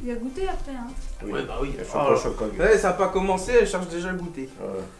Il a goûté après, hein. Oui. Ouais, bah oui. Ouais, ça n'a pas commencé, elle cherche déjà le goûter.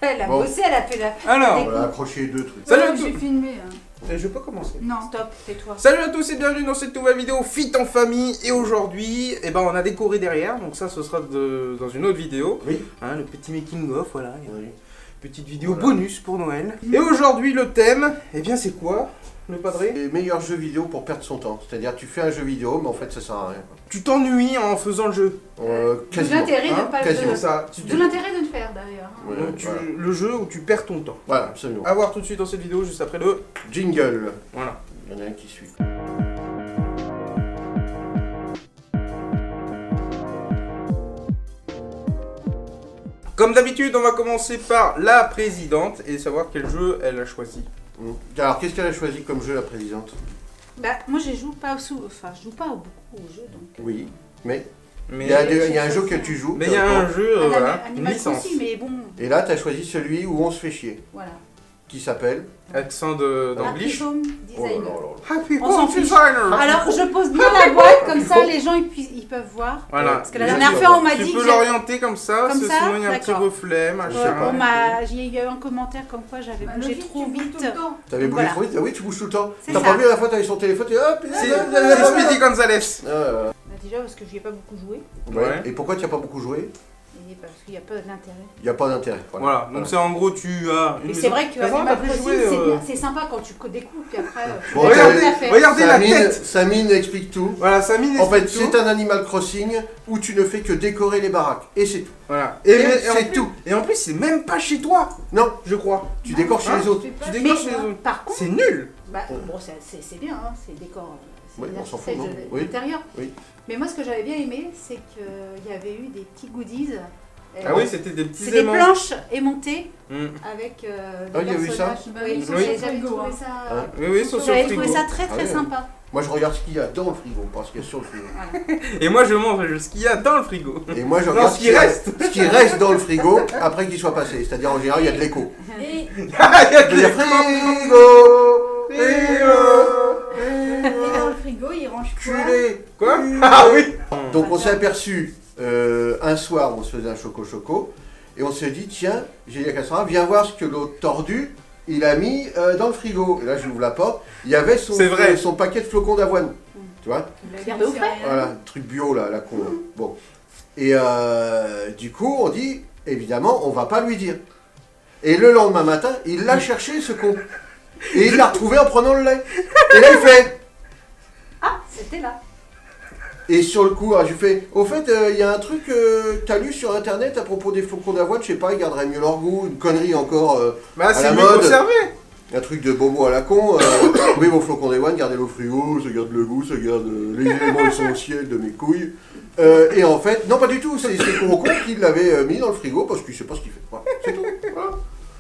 Elle a Bon. bossé, elle a fait la... Alors, Des On a accroché 2 trucs. Salut Ouais, à tous. j'ai filmé. Hein. je peux commencer. Non. Stop, tais-toi. Salut à tous et bienvenue dans cette nouvelle vidéo Fit en famille. Et aujourd'hui, eh ben, on a décoré derrière, donc ça ce sera dans une autre vidéo. Oui. Hein, le petit making of, voilà. Oui. Petite vidéo Voilà. bonus pour Noël. Et aujourd'hui, le thème, eh bien c'est quoi, le padré? Les meilleurs jeux vidéo pour perdre son temps. C'est-à-dire, tu fais un jeu vidéo, mais en fait, ça sert à rien. Tu t'ennuies en faisant le jeu. D'où Quasiment. l'intérêt Hein, de pas quasiment. le... Ça, D'où l'intérêt de le faire d'ailleurs. Ouais, donc, voilà. le jeu où tu perds ton temps. Voilà, absolument. À voir tout de suite dans cette vidéo, juste après le... Jingle. Voilà. Il y en a un qui suit. Comme d'habitude, on va commencer par la présidente et savoir quel jeu elle a choisi. Alors, qu'est-ce qu'elle a choisi comme jeu, la présidente? Bah, moi je joue pas je joue pas beaucoup aux jeux donc. Oui, mais Mais il y a un jeu que tu joues. il y a un jeu, voilà, une Animal licence. Crossing, mais bon, Et là, tu as choisi celui où on se fait chier. voilà. Qui s'appelle Accent Happy d'anglish. Home Oh là là Designer. là là. Happy On s'en Home fiche. Designer. Alors je pose bien la boîte comme ça les gens ils peuvent voir. Voilà. Parce que la Bien dernière sûr. fois on m'a Tu dit peux que l'orienter comme ça, Comme ça, sinon il y a un petit d'accord. reflet, machin. il y a eu un commentaire comme quoi j'avais Bah, bougé logique, trop tu bouges vite. tout le temps. T'avais bougé Voilà. trop vite? Ah oui, tu bouges tout le temps. C'est T'as ça. pas vu à la fois, t'avais son téléphone, tu dis hop, C'est Speedy Gonzalez. Bah, déjà parce que j'y ai pas beaucoup joué Ouais. Et pourquoi tu n'as pas beaucoup joué? et parce qu'il n'y a pas d'intérêt. Il n'y a pas d'intérêt. Voilà, donc c'est en gros tu as une Mais c'est maison. vrai que Raison, Animal t'as pu Crossing, jouer, c'est bien, c'est sympa quand tu découpes puis après Bon, tu regardez, rien à faire. regardez la Samine, tête. Samine explique tout. Voilà, ça mine En fait, explique c'est tout. un Animal Crossing où tu ne fais que décorer les baraques. Et c'est tout. Voilà. Et en c'est plus- tout. Et en plus, c'est même pas chez toi, Non, je crois. tu décores chez Hein les autres. Tu Mais décores chez les autres. par contre, C'est nul. bah, bon, c'est bien, hein, c'est décor. C'est Oui, bien on s'en fait fout, non de Oui. l'intérieur. Oui. Mais moi, ce que j'avais bien aimé, c'est qu'il y avait eu des petits goodies. Ah oui, c'était des petits C'est des aimants. planches aimontées Mm. avec Ah, il y a eu ça personnages. Bah Oui, oui, oui. j'avais Frigo, trouvé hein. ça. Hein Oui, oui, sur le J'avais frigo. trouvé ça très Ah très ouais. sympa. Moi, je regarde ce qu'il y a dans le frigo, pas ce qu'il y a sur le frigo. Voilà. Et moi, je mange ce qu'il y a dans le frigo. Et moi, je Non, regarde ce qui reste. ce qui reste dans le frigo après qu'il soit passé. C'est-à-dire, en général, il y a de l'écho. Et Ah, il y a Je veux dire, que frigo dans le frigo, il range quoi? Culé. Quoi? Ah oui. Donc, on s'est aperçu un soir, on se faisait un choco-choco, et on s'est dit, tiens, j'ai dit à Cassandra, viens voir ce que l'autre tordu, il a mis dans le frigo. Et là, j'ouvre la porte, il y avait C'est vrai. son paquet de flocons d'avoine. Tu vois? Le garde au frais. Voilà, truc bio là, la con. Bon. Et du coup, on dit, évidemment, on va pas lui dire. Et le lendemain matin, il l'a cherché, ce con. Et il l'a retrouvé en prenant le lait. Et là, il fait. Ah, c'était là. Et sur le coup, je lui fais, au fait, il y a un truc que t'as lu sur internet à propos des flocons d'avoine, je sais pas, ils garderaient mieux leur goût, une connerie encore, Bah, c'est la mieux mode. conservé. un truc de bobo à la con. Oui, vos flocons d'avoine, gardez-le au frigo, ça garde le goût, ça garde les éléments essentiels de mes couilles. Et en fait, non, pas du tout, c'est con qui l'avait mis dans le frigo parce qu'il sait pas ce qu'il fait. Voilà, c'est tout. Voilà.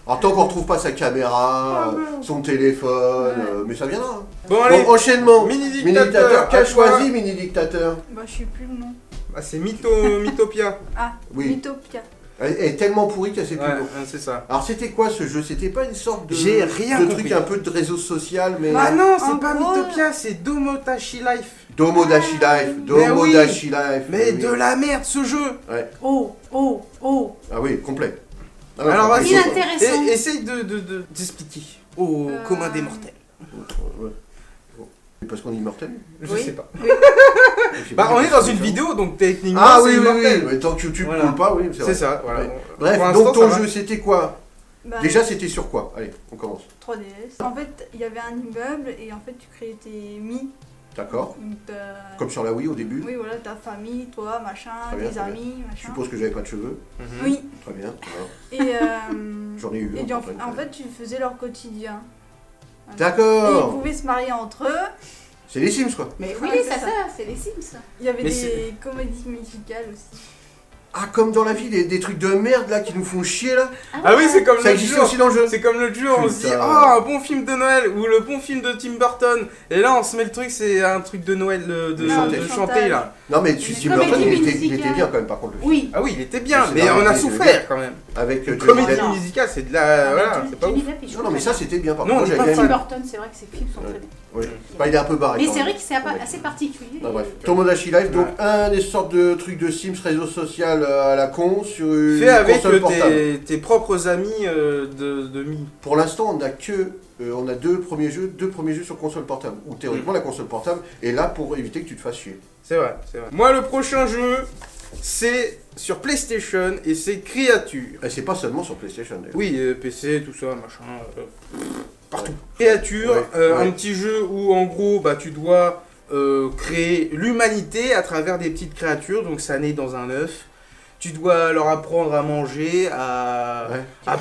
Alors, tant qu'on retrouve pas sa caméra, son téléphone, mais ça viendra. Hein. Bon, allez. Bon, enchaînement. Mini Mini-dictateur, dictateur. qu'a choisi Mini-dictateur? Bah, je sais plus le nom. Bah, c'est Mythopia. Ah, Oui. Mythopia. Elle est tellement pourrie qu'elle sait plus Ouais, le nom. c'est ça. Alors, c'était quoi ce jeu? C'était pas une sorte de, J'ai rien de compris. truc un peu de réseau social, mais. Ah non, en c'est pas gros- Mythopia, c'est Domotachi Life. Domodachi Life, Domodachi Life. Mais oui. de la merde ce jeu. Oh, oh, oh. Ah oui, complet. Ah non, Alors complet. vas-y, Inintéressant. essaye d'expliquer au commun des mortels. Ouais. Parce qu'on est immortel. Je Oui. sais pas. Oui. Je sais Bah pas on si est dans c'est une ça. vidéo donc techniquement Ah c'est oui, oui, immortel. oui. Mais tant que YouTube Voilà. coule pas, oui, c'est vrai. C'est ça, voilà. Ouais. Pour Bref, l'instant, donc ça ton va. jeu c'était quoi? Bah, Déjà c'était sur quoi? Allez, on commence. 3DS. En fait, il y avait un immeuble et en fait, tu créais tes mi. D'accord. Donc, t'as- Comme sur la Wii au début. Oui, voilà, ta famille, toi, machin, Très bien, des très amis, Je machin. suppose que j'avais pas de cheveux. Mhm. Oui. Très bien. Voilà. Et, J'en ai eu. et un, en fait, tu faisais leur quotidien. Voilà. Et ils D'accord. pouvaient se marier entre eux. C'est les Sims quoi. Mais oui, Ouais, c'est c'est ça, ça. c'est les Sims. Il y avait Mais des comédies musicales aussi. Ah, comme dans la vie, des trucs de merde là qui nous font chier là. Ah oui, c'est comme Ça l'autre existe jour. aussi dans le jeu. C'est comme l'autre jour, on se dit Putain. ah un bon film de Noël ou le bon film de Tim Burton. Et là on se met le truc, c'est un truc de Noël de chanter. chanter là. Non, mais Une Tim Burton, comédie il était musicale. bien quand même par contre. Le film. Oui. Ah oui, il était bien, Mais mais c'est on dans a les souffert quand même. Avec Une Johnny comédie Depp. musicale, c'est de la voilà, Johnny- c'est pas Johnny ouf. Depp, il joue Non, mais très ça c'était bien par Non, contre. on est J'avais pas bien Tim aimé. Burton, c'est vrai que ses films sont très bien. Oui. Bah, il est un peu barré. Mais quand c'est même. vrai que c'est assez particulier. Bah, bref. Tomodachi Life, donc un des sortes de trucs de Sims, réseau social à la con sur une Fais avec console portable. tes propres amis de Mi. Pour l'instant, on a deux premiers jeux sur console portable. Ou théoriquement, la console portable est là pour éviter que tu te fasses chier. C'est vrai, c'est vrai. Moi le prochain jeu, c'est sur PlayStation et c'est Créature. Et c'est pas seulement sur PlayStation d'ailleurs. Oui, PC, tout ça, machin, partout. Créature, Ouais. un petit jeu où en gros bah, tu dois créer l'humanité à travers des petites créatures, donc ça naît dans un œuf. Tu dois leur apprendre à manger, à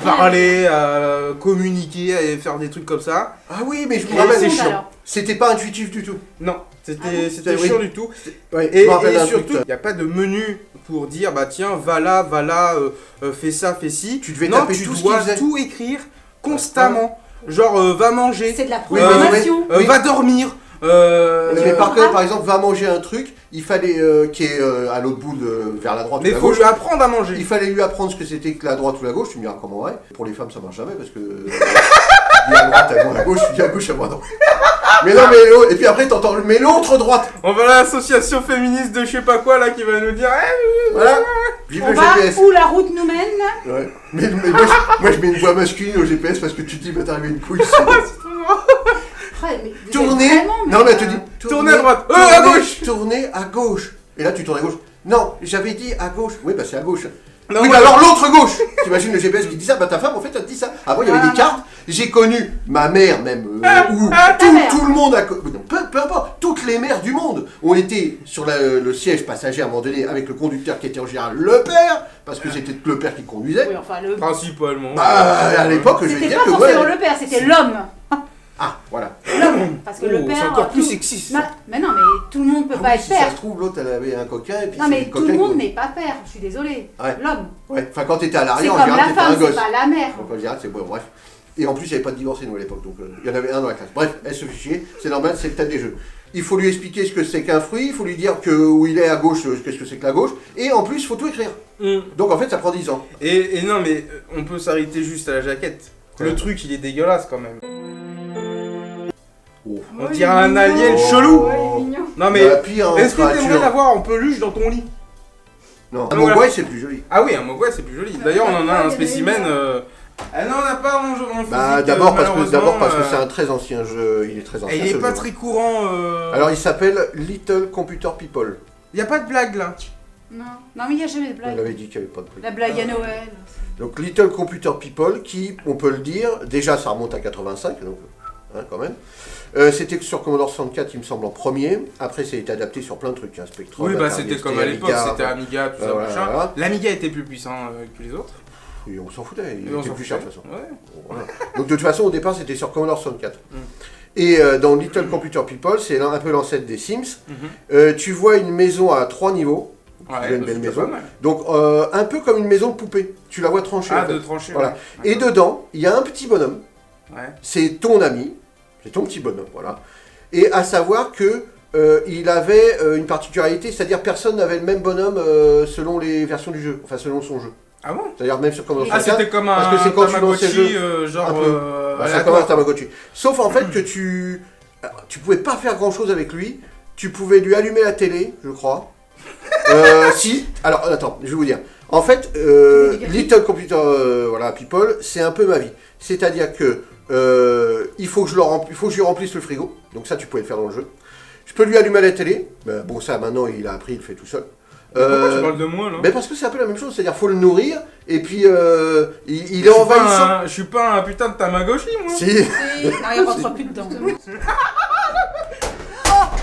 parler, à communiquer, à faire des trucs comme ça. Ah oui, mais je me Et rappelle, c'est chiant. C'était pas intuitif du tout. Non, c'était Ah bon c'était Oui. chiant du tout. Ouais, Et, je me rappelle et d'un surtout, truc, il n'y a pas de menu pour dire bah tiens, va là, fais ça, fais ci. Tu devais non, taper tu tout ce dois qu'il faisait. tout écrire constamment. Genre, va manger, C'est de la Oui, programmation. oui. va dormir. Mais par contre, Ah. par exemple, va manger un truc, il fallait qui est à l'autre bout vers la droite Mais ou la faut gauche. lui apprendre à manger. Il fallait lui apprendre ce que c'était que la droite ou la gauche. Tu me diras comment ouais. Pour les femmes, ça marche jamais parce que tu dis à droite, à moi à gauche, tu dis à gauche, à moi à droite. Mais non, mais l'autre, et puis après t'entends, mais l'autre droite. On va à l'association féministe de je sais pas quoi là qui va nous dire Voilà. Vive On le va GPS. où la route nous mène. Ouais. Mais moi, je mets une voix masculine au GPS parce que tu te dis, bah t'arrives une couille. Ouais, mais vous Tournez. êtes vraiment, Non, mais elle te dit, Tournez à droite. tournez À gauche. Tournez à gauche. Et là, tu tournes à gauche. Non, j'avais dit à gauche. Oui, bah c'est à gauche. Non, Oui, moi, bah alors l'autre gauche. T'imagines le GPS qui dit ça, bah ta femme en fait elle te dit ça. Avant il y avait des cartes, j'ai connu ma mère même, ou ta mère. tout le monde a peu importe, toutes les mères du monde ont été sur le siège passager à un moment donné avec le conducteur qui était en général le père, parce que c'était le père qui conduisait. Oui, enfin, le... Principalement. Bah à l'époque je vais C'était dire pas que forcément ouais. le père, c'était l'homme. Ah voilà. L'homme. Parce que le Oh, père. c'est encore plus tout- sexiste. Mais non, mais tout le monde peut Ah pas oui, être si père. ça se trouve l'autre elle avait un coquin et puis Non, c'est mais le tout coquin le monde qui- n'est pas père, je suis désolée. Ouais. L'homme. Ouais, enfin quand t'étais à C'est l'arrière en comme général la t'étais un femme, c'est gosse. pas la mère. Donc en général c'est bon, bref. Et en plus il n'y avait pas de divorcé nous à l'époque, donc il y en avait un dans la classe. Bref, elle se fait chier, c'est normal, c'est le thème des jeux. Il faut lui expliquer ce que c'est qu'un fruit, il faut lui dire que où il est à gauche, qu'est-ce que c'est que la gauche, et en plus il faut tout écrire. Donc en fait ça prend 10 ans. Et non mais on peut s'arrêter juste à la jaquette. Le Ouais. truc il est dégueulasse quand même. Oh. On dirait un alien Oh. chelou. Ouais, il est mignon. Non mais Bah, pire, hein, est-ce que t'aimerais créature. l'avoir en peluche dans ton lit? Non, un Ah, voilà. mogwai c'est plus joli. Ah oui, un mogwai c'est plus joli. D'ailleurs on en a un Il y en a spécimen. une, Elle n'en a pas en physique. Bah d'abord parce malheureusement, que c'est un très ancien jeu, il est très ancien. Et il est ce pas jeu. très courant. Alors il s'appelle Little Computer People. Y a pas de blague là. Non, non, mais il n'y a jamais de On blague. avait dit qu'il n'y avait pas de prix. La blague à Noël. Donc Little Computer People, qui, on peut le dire, déjà ça remonte à 85, donc quand même. C'était sur Commodore 64, il me semble, en premier. Après, ça a été adapté sur plein de trucs, hein, Spectrum. Oui, bah Atari c'était ST, comme à l'époque, Amiga, c'était Amiga, tout ça, voilà, machin. voilà. L'Amiga était plus puissant que les autres. Oui, on s'en foutait, il Et on était s'en plus cher de foutait. toute façon. Ouais. Voilà. Donc de toute façon, au départ, c'était sur Commodore 64. Mm. Et dans Little Computer People, c'est un peu l'ancêtre des Sims. Mhm. Tu vois une maison à 3 niveaux. Ouais, une belle c'était maison. pas mal. Donc un peu comme une maison de poupée. Tu la vois tranchée. Ah, en fait. de trancher. Voilà. Ouais. Et dedans, il y a un petit bonhomme. Ouais. C'est ton ami. C'est ton petit bonhomme, voilà. Et à savoir que il avait une particularité, c'est-à-dire personne n'avait le même bonhomme selon les versions du jeu, enfin selon son jeu. Ah bon? C'est-à-dire même sur Commodore Ah, 64, c'était comme parce un que c'est quand tu lances Tamagotchi, ces jeux, genre. un peu. Bah, c'est comme un Tamagotchi. Sauf en fait que tu pouvais pas faire grand-chose avec lui. Tu pouvais lui allumer la télé, je crois. Si. Alors attends, je vais vous dire. En fait, Little Computer voilà, People, c'est un peu ma vie. C'est-à-dire que il faut que je lui remplisse le frigo. Donc ça, tu pouvais le faire dans le jeu. Je peux lui allumer la télé. Bon, ça, maintenant, il a appris, il le fait tout seul. Pourquoi tu parles de moi là? Mais parce que c'est un peu la même chose. C'est-à-dire, faut le nourrir. Et puis, il est envahissant. Je suis pas un putain de Tamagotchi, moi. Si. Non, il rentre plus dedans.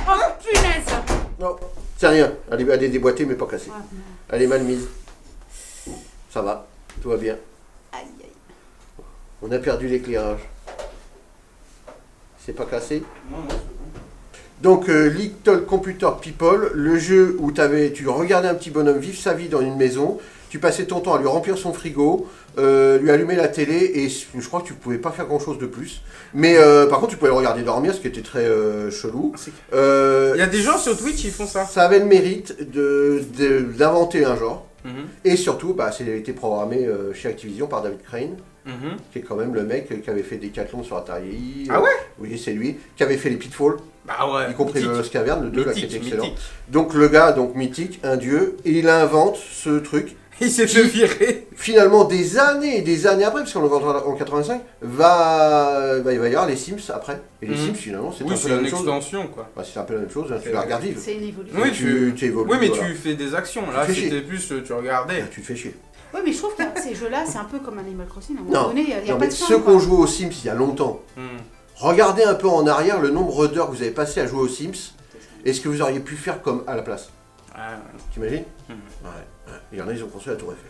Oh, punaise. Non, c'est rien. Elle est déboîtée, mais pas cassée. Ah, Elle est mal mise. Ça va. Tout va bien. aïe, aïe. On a perdu l'éclairage. C'est pas cassé? Non, non, Donc Little Computer People, le jeu où tu regardais un petit bonhomme vivre sa vie dans une maison, tu passais ton temps à lui remplir son frigo, lui allumer la télé, et je crois que tu pouvais pas faire grand chose de plus. Mais par contre tu pouvais le regarder dormir, ce qui était très chelou. Il y a des gens sur Twitch qui font ça. Ça avait le mérite d'inventer un genre. Mhm. Et surtout, ça a été programmé chez Activision par David Crane, Mhm. qui est quand même le mec qui avait fait Decathlon sur Atari. Ah ouais? Oui, c'est lui. Qui avait fait les Pitfall, Bah ouais. y compris le mythique. Cavern, le 2 là, qui Mythique, était excellent. mythique. Donc le gars, donc mythique, un dieu, et il invente ce truc. Il s'est fait virer. Finalement, des années et des années après, parce qu'on le vend en 85, il va y avoir les Sims après. Et les Mhm. Sims, finalement, c'est Oui, un peu c'est la une même chose. extension quoi. C'est un peu la même chose, hein, tu la regardes vivre. C'est une évolution. Oui, tu évolues. Oui, mais voilà. tu fais des actions. Là, Tu fais c'était plus tu regardais. Tu te fais chier. Oui, mais je trouve que ces jeux-là, c'est un peu comme Animal Crossing. À un Non, moment donné, il n'y a non, pas mais de fin. ceux qui quoi. ont joué aux Sims il y a longtemps, Hmm. regardez un peu en arrière le nombre d'heures que vous avez passé à jouer aux Sims et ce que vous auriez pu faire comme à la place. Ah, T'imagines? Mhm. Ouais. Il y en a, ils ont construit la Tour Eiffel.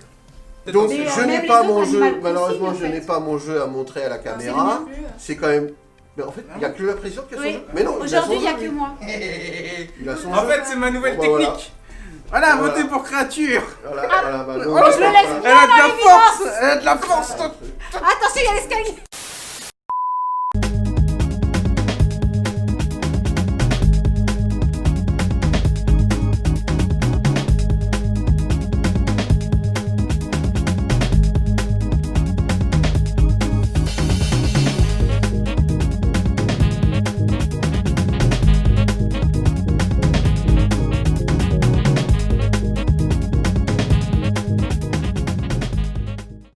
ouais. Donc Mais, je même n'ai les pas autres mon jeu, Animal Crossing, malheureusement en je fait. n'ai pas mon jeu à montrer à la C'est caméra. plus. C'est quand même... Mais en fait, il n'y a que la présidente qui a son Oui. jeu. Mais non, Aujourd'hui, il n'y a son jeu, que lui. moi. Il a son En jeu. fait, c'est ma nouvelle Bon, bah, voilà. technique. Voilà, Voilà. votez pour créature. Voilà, Ah, voilà, bah, oh, donc, je le laisse Elle a de la force. Elle a de la force. Attention, il y a l'escalier.